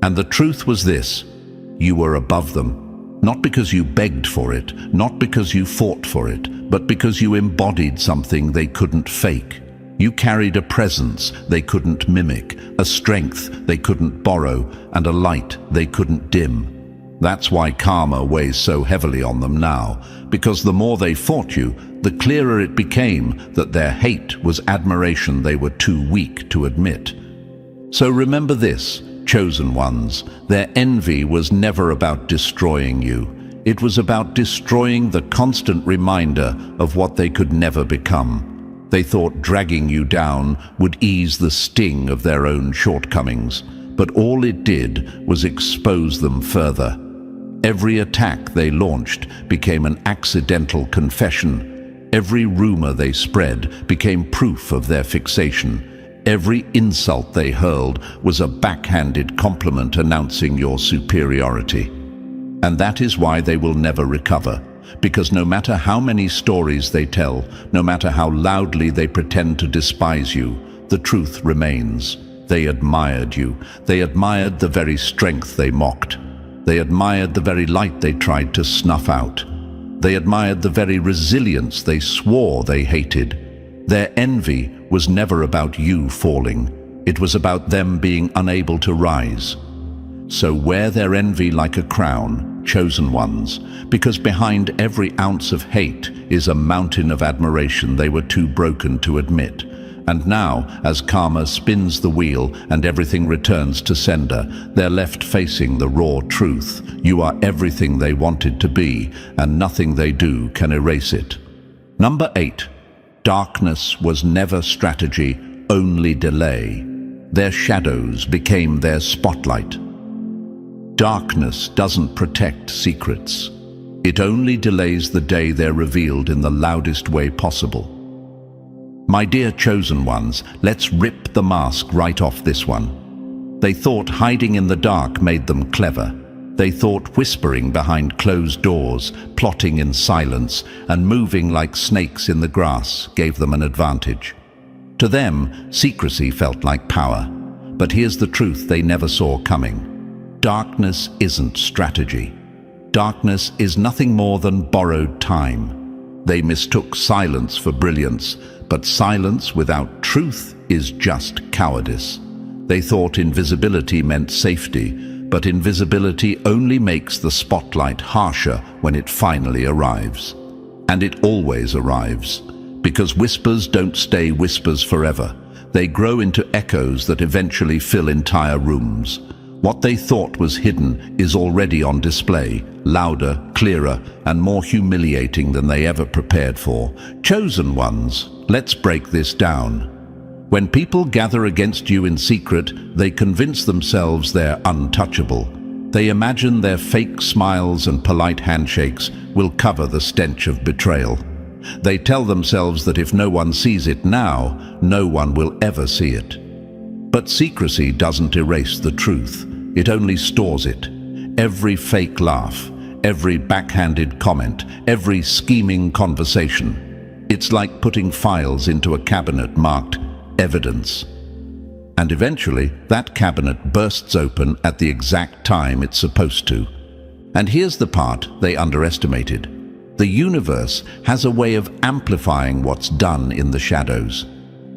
And the truth was this: you were above them. Not because you begged for it, not because you fought for it, but because you embodied something they couldn't fake. You carried a presence they couldn't mimic, a strength they couldn't borrow, and a light they couldn't dim. That's why karma weighs so heavily on them now, because the more they fought you, the clearer it became that their hate was admiration they were too weak to admit. So remember this, chosen ones, their envy was never about destroying you. It was about destroying the constant reminder of what they could never become. They thought dragging you down would ease the sting of their own shortcomings, but all it did was expose them further. Every attack they launched became an accidental confession. Every rumor they spread became proof of their fixation. Every insult they hurled was a backhanded compliment announcing your superiority. And that is why they will never recover. Because no matter how many stories they tell, no matter how loudly they pretend to despise you, the truth remains. They admired you. They admired the very strength they mocked. They admired the very light they tried to snuff out. They admired the very resilience they swore they hated. Their envy was never about you falling. It was about them being unable to rise. So wear their envy like a crown, chosen ones, because behind every ounce of hate is a mountain of admiration they were too broken to admit. And now, as karma spins the wheel and everything returns to sender, they're left facing the raw truth. You are everything they wanted to be, and nothing they do can erase it. Number 8. Darkness was never strategy, only delay. Their shadows became their spotlight. Darkness doesn't protect secrets. It only delays the day they're revealed in the loudest way possible. My dear chosen ones, let's rip the mask right off this one. They thought hiding in the dark made them clever. They thought whispering behind closed doors, plotting in silence, and moving like snakes in the grass gave them an advantage. To them, secrecy felt like power. But here's the truth they never saw coming. Darkness isn't strategy. Darkness is nothing more than borrowed time. They mistook silence for brilliance, but silence without truth is just cowardice. They thought invisibility meant safety, but invisibility only makes the spotlight harsher when it finally arrives. And it always arrives, because whispers don't stay whispers forever. They grow into echoes that eventually fill entire rooms. What they thought was hidden is already on display, louder, clearer, and more humiliating than they ever prepared for. Chosen ones, let's break this down. When people gather against you in secret, they convince themselves they're untouchable. They imagine their fake smiles and polite handshakes will cover the stench of betrayal. They tell themselves that if no one sees it now, no one will ever see it. But secrecy doesn't erase the truth. It only stores it. Every fake laugh, every backhanded comment, every scheming conversation. It's like putting files into a cabinet marked evidence. And eventually, that cabinet bursts open at the exact time it's supposed to. And here's the part they underestimated. The universe has a way of amplifying what's done in the shadows.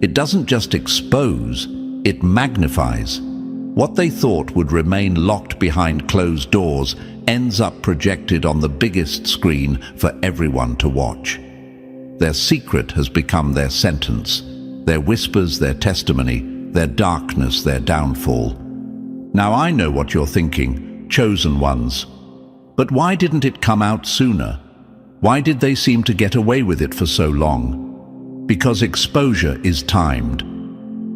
It doesn't just expose, it magnifies. What they thought would remain locked behind closed doors ends up projected on the biggest screen for everyone to watch. Their secret has become their sentence, their whispers, their testimony, their darkness, their downfall. Now I know what you're thinking, chosen ones. But why didn't it come out sooner? Why did they seem to get away with it for so long? Because exposure is timed.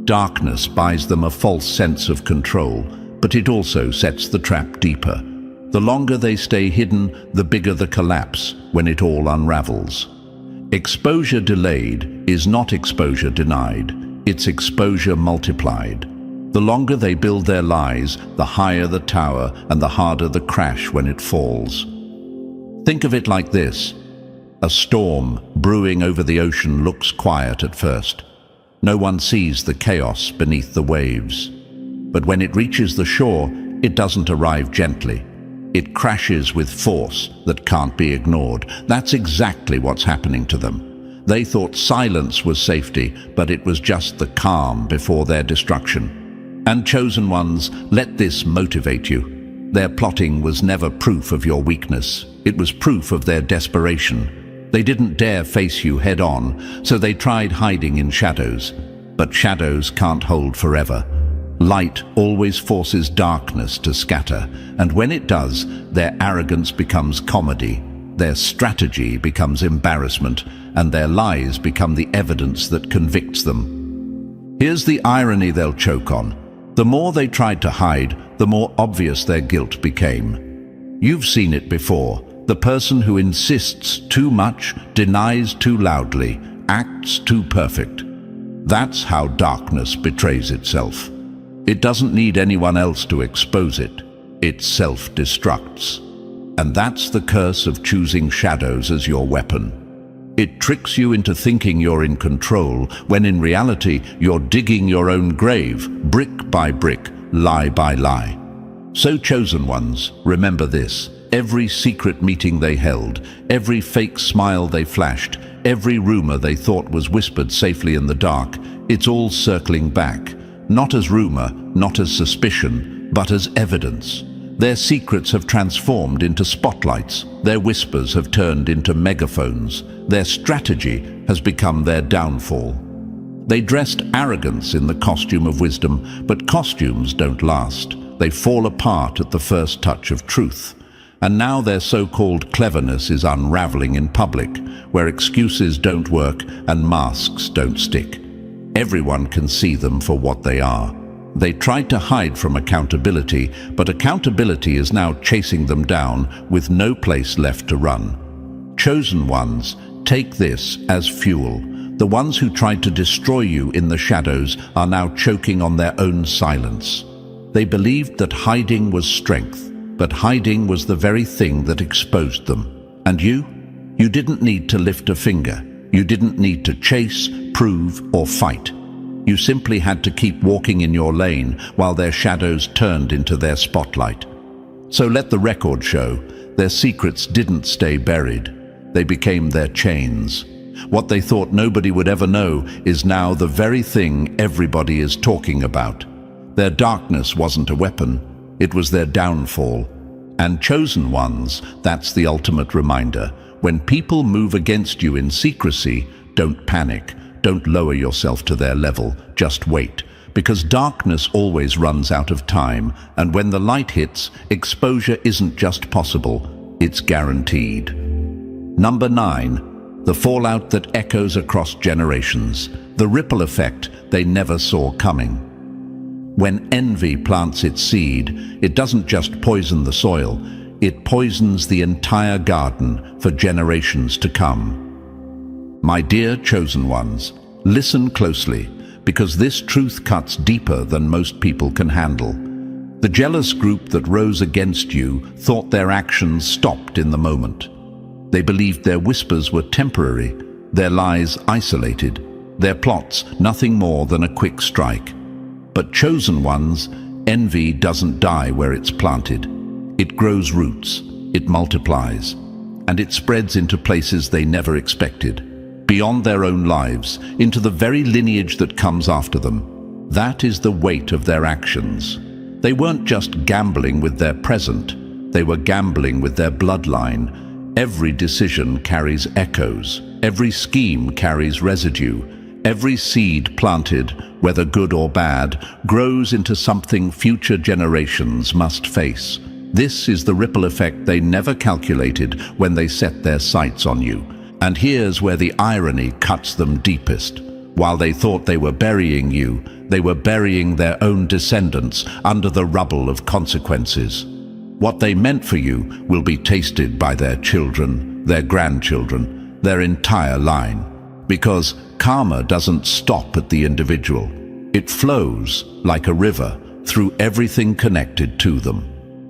Darkness buys them a false sense of control, but it also sets the trap deeper. The longer they stay hidden, the bigger the collapse when it all unravels. Exposure delayed is not exposure denied. It's exposure multiplied. The longer they build their lies, the higher the tower and the harder the crash when it falls. Think of it like this. A storm brewing over the ocean looks quiet at first. No one sees the chaos beneath the waves. But when it reaches the shore, it doesn't arrive gently. It crashes with force that can't be ignored. That's exactly what's happening to them. They thought silence was safety, but it was just the calm before their destruction. And chosen ones, let this motivate you. Their plotting was never proof of your weakness. It was proof of their desperation. They didn't dare face you head on, so they tried hiding in shadows. But shadows can't hold forever. Light always forces darkness to scatter, and when it does, their arrogance becomes comedy. Their strategy becomes embarrassment, and their lies become the evidence that convicts them. Here's the irony they'll choke on. The more they tried to hide, the more obvious their guilt became. You've seen it before. The person who insists too much, denies too loudly, acts too perfect. That's how darkness betrays itself. It doesn't need anyone else to expose it. It self-destructs. And that's the curse of choosing shadows as your weapon. It tricks you into thinking you're in control, when in reality you're digging your own grave, brick by brick, lie by lie. So chosen ones, remember this. Every secret meeting they held, every fake smile they flashed, every rumor they thought was whispered safely in the dark, it's all circling back. Not as rumor, not as suspicion, but as evidence. Their secrets have transformed into spotlights. Their whispers have turned into megaphones. Their strategy has become their downfall. They dressed arrogance in the costume of wisdom, but costumes don't last. They fall apart at the first touch of truth. And now their so-called cleverness is unraveling in public, where excuses don't work and masks don't stick. Everyone can see them for what they are. They tried to hide from accountability, but accountability is now chasing them down with no place left to run. Chosen ones, take this as fuel. The ones who tried to destroy you in the shadows are now choking on their own silence. They believed that hiding was strength, but hiding was the very thing that exposed them. And you didn't need to lift a finger. You didn't need to chase, prove, or fight. You simply had to keep walking in your lane while their shadows turned into their spotlight. So let the record show, their secrets didn't stay buried. They became their chains. What they thought nobody would ever know is now the very thing everybody is talking about. Their darkness wasn't a weapon, it was their downfall. And chosen ones, that's the ultimate reminder. When people move against you in secrecy, don't panic. Don't lower yourself to their level, just wait. Because darkness always runs out of time, and when the light hits, exposure isn't just possible, it's guaranteed. Number 9, the fallout that echoes across generations, the ripple effect they never saw coming. When envy plants its seed, it doesn't just poison the soil, it poisons the entire garden for generations to come. My dear chosen ones, listen closely, because this truth cuts deeper than most people can handle. The jealous group that rose against you thought their actions stopped in the moment. They believed their whispers were temporary, their lies isolated, their plots nothing more than a quick strike. But chosen ones, envy doesn't die where it's planted. It grows roots, it multiplies, and it spreads into places they never expected, beyond their own lives, into the very lineage that comes after them. That is the weight of their actions. They weren't just gambling with their present, they were gambling with their bloodline. Every decision carries echoes, every scheme carries residue. Every seed planted, whether good or bad, grows into something future generations must face. This is the ripple effect they never calculated when they set their sights on you. And here's where the irony cuts them deepest. While they thought they were burying you, they were burying their own descendants under the rubble of consequences. What they meant for you will be tasted by their children, their grandchildren, their entire line. Because karma doesn't stop at the individual. It flows like a river through everything connected to them.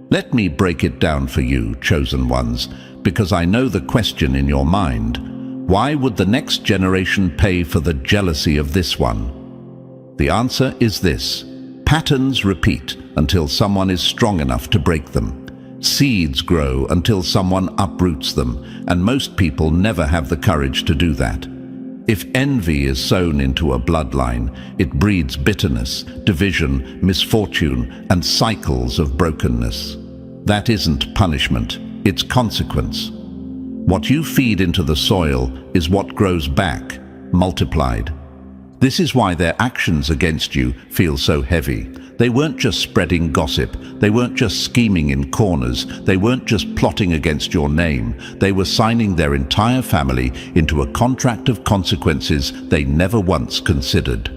Let me break it down for you, chosen ones, because I know the question in your mind. Why would the next generation pay for the jealousy of this one? The answer is this. Patterns repeat until someone is strong enough to break them. Seeds grow until someone uproots them, and most people never have the courage to do that. If envy is sown into a bloodline, it breeds bitterness, division, misfortune, and cycles of brokenness. That isn't punishment, it's consequence. What you feed into the soil is what grows back, multiplied. This is why their actions against you feel so heavy. They weren't just spreading gossip, they weren't just scheming in corners, they weren't just plotting against your name. They were signing their entire family into a contract of consequences they never once considered.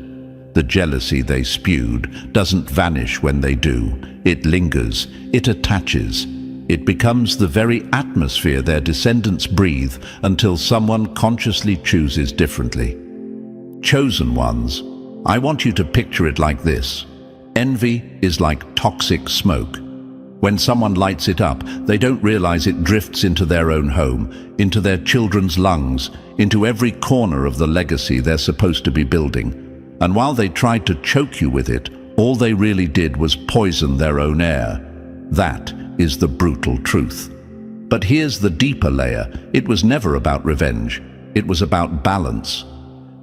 The jealousy they spewed doesn't vanish when they do. It lingers, it attaches. It becomes the very atmosphere their descendants breathe until someone consciously chooses differently. Chosen ones, I want you to picture it like this. Envy is like toxic smoke. When someone lights it up, they don't realize it drifts into their own home, into their children's lungs, into every corner of the legacy they're supposed to be building. And while they tried to choke you with it, all they really did was poison their own air. That is the brutal truth. But here's the deeper layer. It was never about revenge. It was about balance.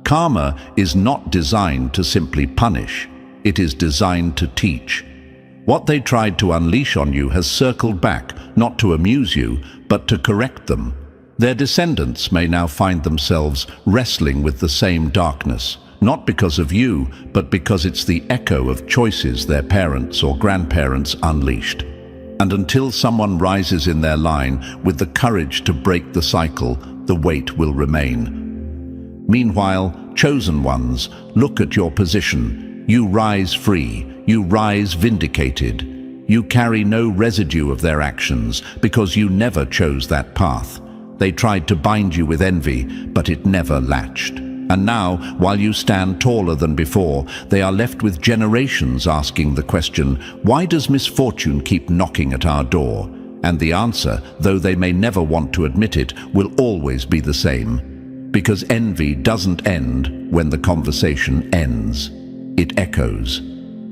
Karma is not designed to simply punish. It is designed to teach. What they tried to unleash on you has circled back, not to amuse you, but to correct them. Their descendants may now find themselves wrestling with the same darkness, not because of you, but because it's the echo of choices their parents or grandparents unleashed. And until someone rises in their line with the courage to break the cycle, the weight will remain. Meanwhile, chosen ones, look at your position. You rise free, you rise vindicated. You carry no residue of their actions because you never chose that path. They tried to bind you with envy, but it never latched. And now, while you stand taller than before, they are left with generations asking the question, why does misfortune keep knocking at our door? And the answer, though they may never want to admit it, will always be the same. Because envy doesn't end when the conversation ends. It echoes.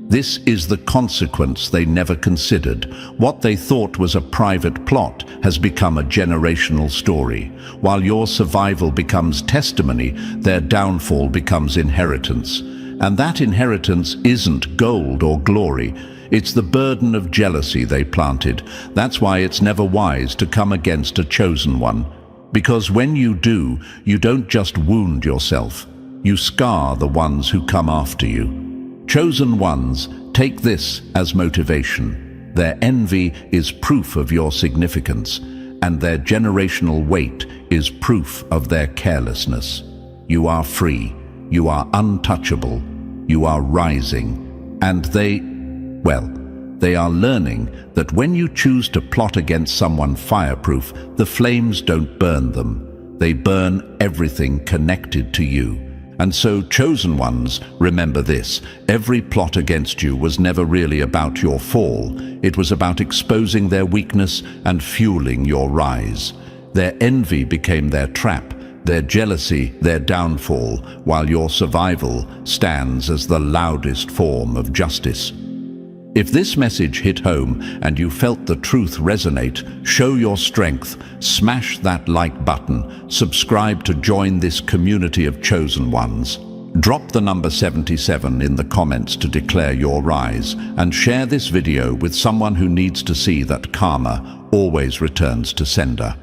This is the consequence they never considered. What they thought was a private plot has become a generational story. While your survival becomes testimony, their downfall becomes inheritance. And that inheritance isn't gold or glory. It's the burden of jealousy they planted. That's why it's never wise to come against a chosen one. Because when you do, you don't just wound yourself. You scar the ones who come after you. Chosen ones, take this as motivation. Their envy is proof of your significance, and their generational weight is proof of their carelessness. You are free. You are untouchable. You are rising. And they are learning that when you choose to plot against someone fireproof, the flames don't burn them. They burn everything connected to you. And so, chosen ones, remember this: every plot against you was never really about your fall. It was about exposing their weakness and fueling your rise. Their envy became their trap, their jealousy their downfall, while your survival stands as the loudest form of justice. If this message hit home and you felt the truth resonate, show your strength, smash that like button, subscribe to join this community of chosen ones. Drop the number 77 in the comments to declare your rise, and share this video with someone who needs to see that karma always returns to sender.